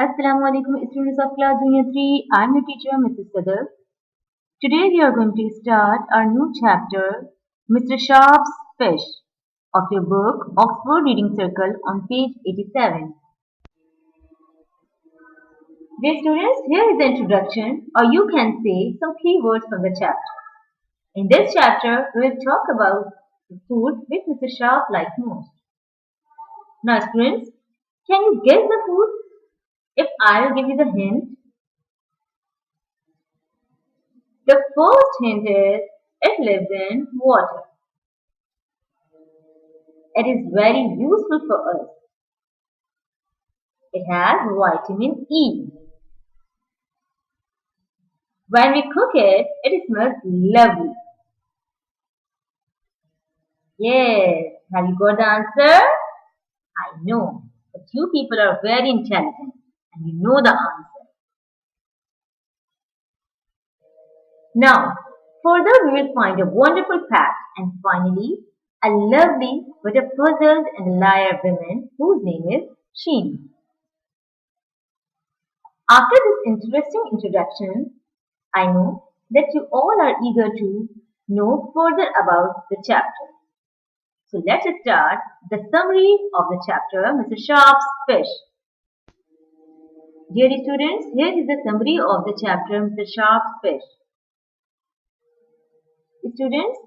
Assalamu alaikum students of class junior 3. I am your teacher Mrs. Sadaf. Today we are going to start our new chapter Mr. Sharp's Fish of your book Oxford Reading Circle on page 87. Dear students, here is the introduction or you can say some key words from the chapter. In this chapter we will talk about the food which Mr. Sharp likes most. Now students, can you guess the food? If I will give you the hint, the first hint is it lives in water. It is very useful for us. It has vitamin E. When we cook it, it smells lovely. Yes, have you got the answer? I know that you people are very intelligent and you know the answer. Now, further we will find a wonderful fact and finally a lovely but a puzzled and liar woman whose name is Sheena. After this interesting introduction, I know that you all are eager to know further about the chapter. So let's start the summary of the chapter, Mr. Sharp's Fish. Dear students, here is the summary of the chapter, Mr. Sharp's Fish. Students,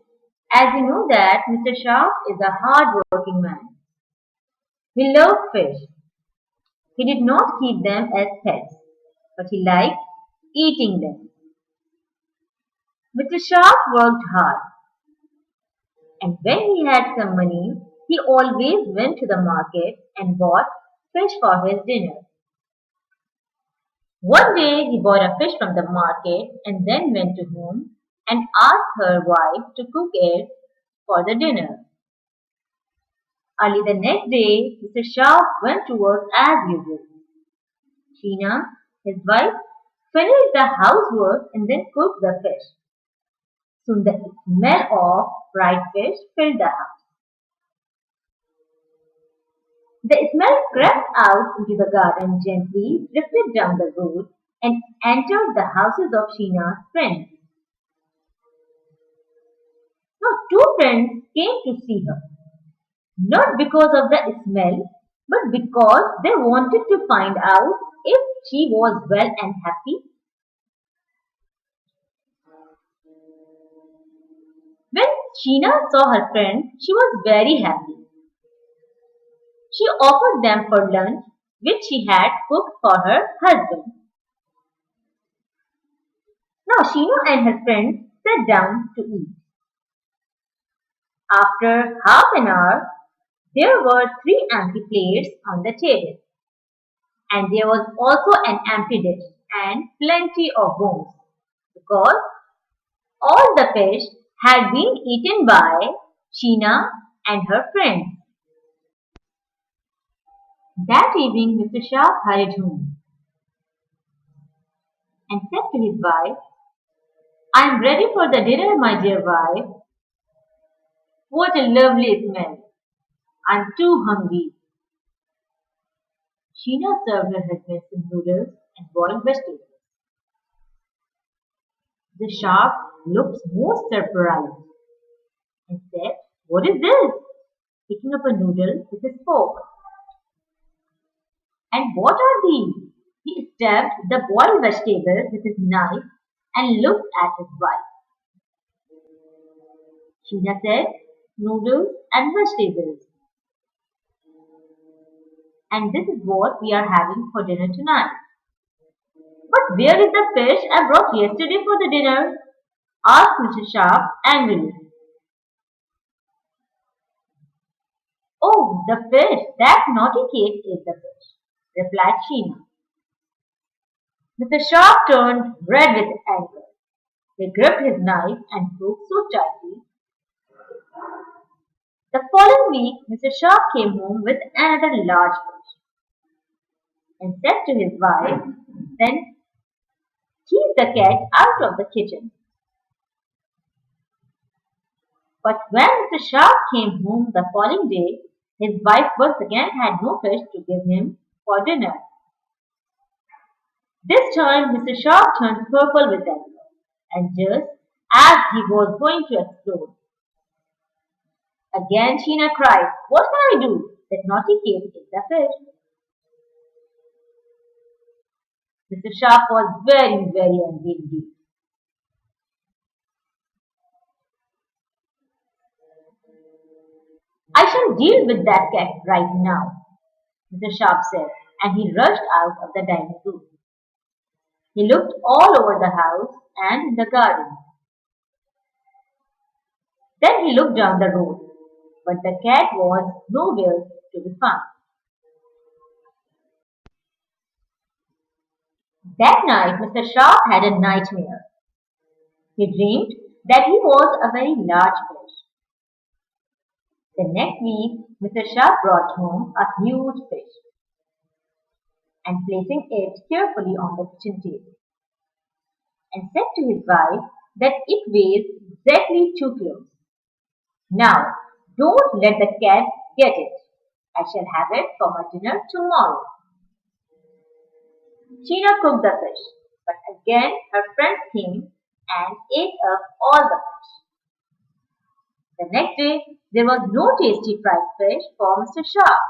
as you know that Mr. Sharp is a hard-working man. He loved fish. He did not keep them as pets, but he liked eating them. Mr. Sharp worked hard, and when he had some money, he always went to the market and bought fish for his dinner. One day he bought a fish from the market and then went to home and asked her wife to cook it for the dinner. Early the next day, Mr. Sharp went to work as usual. Sheena, his wife, finished the housework and then cooked the fish. Soon the smell of fried fish filled the house. The smell crept out into the garden gently, drifted down the road, and entered the houses of Sheena's friends. Now, two friends came to see her, not because of the smell, but because they wanted to find out if she was well and happy. When Sheena saw her friends, she was very happy. She offered them for lunch, which she had cooked for her husband. Now Sheena and her friends sat down to eat. After half an hour, there were three empty plates on the table, and there was also an empty dish and plenty of bones, because all the fish had been eaten by Sheena and her friends. That evening, Mr. Sharp hurried home and said to his wife, "I am ready for the dinner, my dear wife. What a lovely smell! I am too hungry." Sheena served her husband some noodles and boiled vegetables. The Sharp looked most surprised and said, "What is this?" picking up a noodle with his fork. "And what are these?" He stabbed the boiled vegetable with his knife and looked at his wife. Sheena said, "Noodles and vegetables. And this is what we are having for dinner tonight." "But where is the fish I brought yesterday for the dinner?" asked Mr. Sharp angrily. "Oh, the fish! That naughty Kate ate the fish," replied Sheena. Mr. Sharp turned red with anger. He gripped his knife and fork so tightly. The following week, Mr. Sharp came home with another large fish and said to his wife, "Then keep the cat out of the kitchen." But when Mr. Sharp came home the following day, his wife once again had no fish to give him for dinner. This time Mr. Sharp turned purple with anger, and just as he was going to explode, again Sheena cried, "What can I do? That naughty kid ate the fish." Mr. Sharp was very, very angry indeed. "I shall deal with that cat right now," Mr. Sharp said, and he rushed out of the dining room. He looked all over the house and in the garden. Then he looked down the road, but the cat was nowhere to be found. That night Mr. Sharp had a nightmare. He dreamed that he was a very large fish. The next week Mr. Sharp brought home a huge fish and placing it carefully on the kitchen table, and said to his wife that it weighs exactly 2 kilos. "Now, don't let the cat get it. I shall have it for my dinner tomorrow." Sheena cooked the fish, but again her friends came and ate up all the fish. The next day there was no tasty fried fish for Mr. Sharp.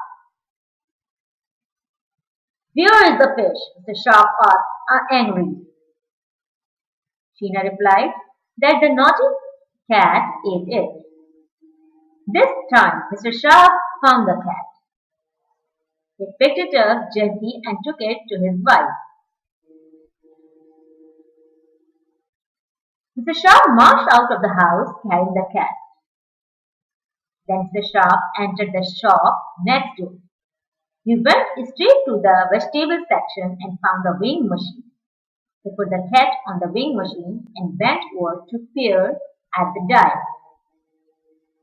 "Where is the fish?" Mr. Sharp asked angrily. Sheena replied that the naughty cat ate it. This time Mr. Sharp found the cat. He picked it up gently and took it to his wife. Mr. Sharp marched out of the house carrying the cat. Then Mr. Sharp entered the shop next door. He went straight to the vegetable section and found the weighing machine. He put the cat on the weighing machine and bent over to peer at the dial.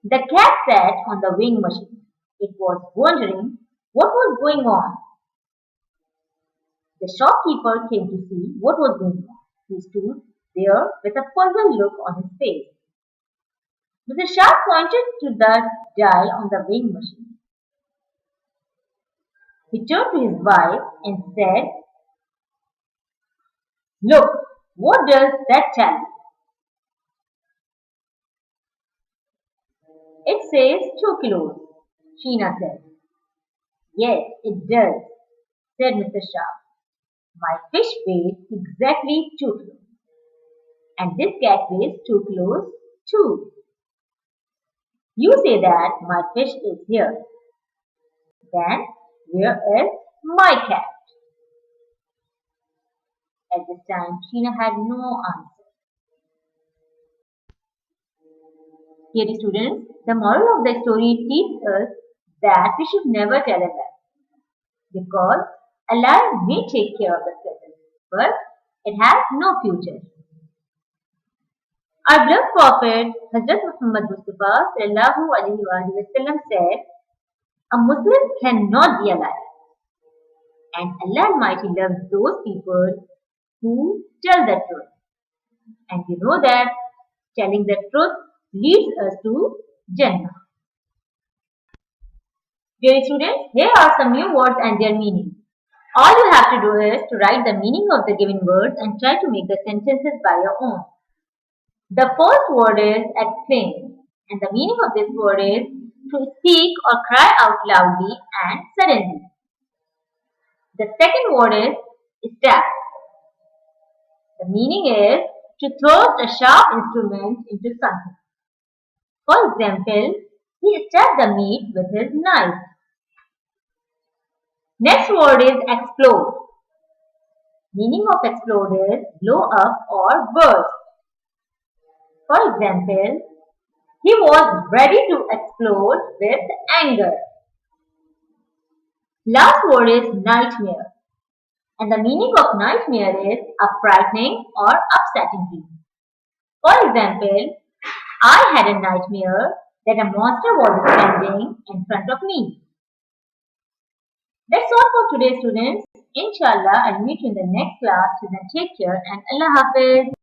The cat sat on the weighing machine. It was wondering what was going on. The shopkeeper came to see what was going on. He stood there with a puzzled look on his face. Mr. Sharp pointed to the dial on the weighing machine. He turned to his wife and said, "Look, what does that tell you?" "It says 2 kilos," Sheena said. "Yes, it does," said Mr. Sharp. "My fish weighs exactly 2 kilos. And this cat weighs 2 kilos too. You say that my fish is here. Then where is my cat?" At this time, Sheena had no answer. Dear students, the moral of the story teaches us that we should never tell a lie, because a lie may take care of the present, but it has no future. Our beloved Prophet Hazrat Muhammad Mustafa sallallahu alaihi wasallam said, "A Muslim cannot be a liar, and Allah Almighty loves those people who tell the truth." And you know that telling the truth leads us to Jannah. Dear students, here are some new words and their meaning. All you have to do is to write the meaning of the given words and try to make the sentences by your own. The first word is exclaim, and the meaning of this word is to speak or cry out loudly and suddenly. The second word is stab. The meaning is to thrust a sharp instrument into something. For example, he stabbed the meat with his knife. Next word is explode. Meaning of explode is blow up or burst. For example, he was ready to explode with anger. Last word is nightmare. And the meaning of nightmare is a frightening or upsetting dream. For example, I had a nightmare that a monster was standing in front of me. That's all for today, students. Inshallah, I'll meet you in the next class. Till then, take care and Allah Hafiz.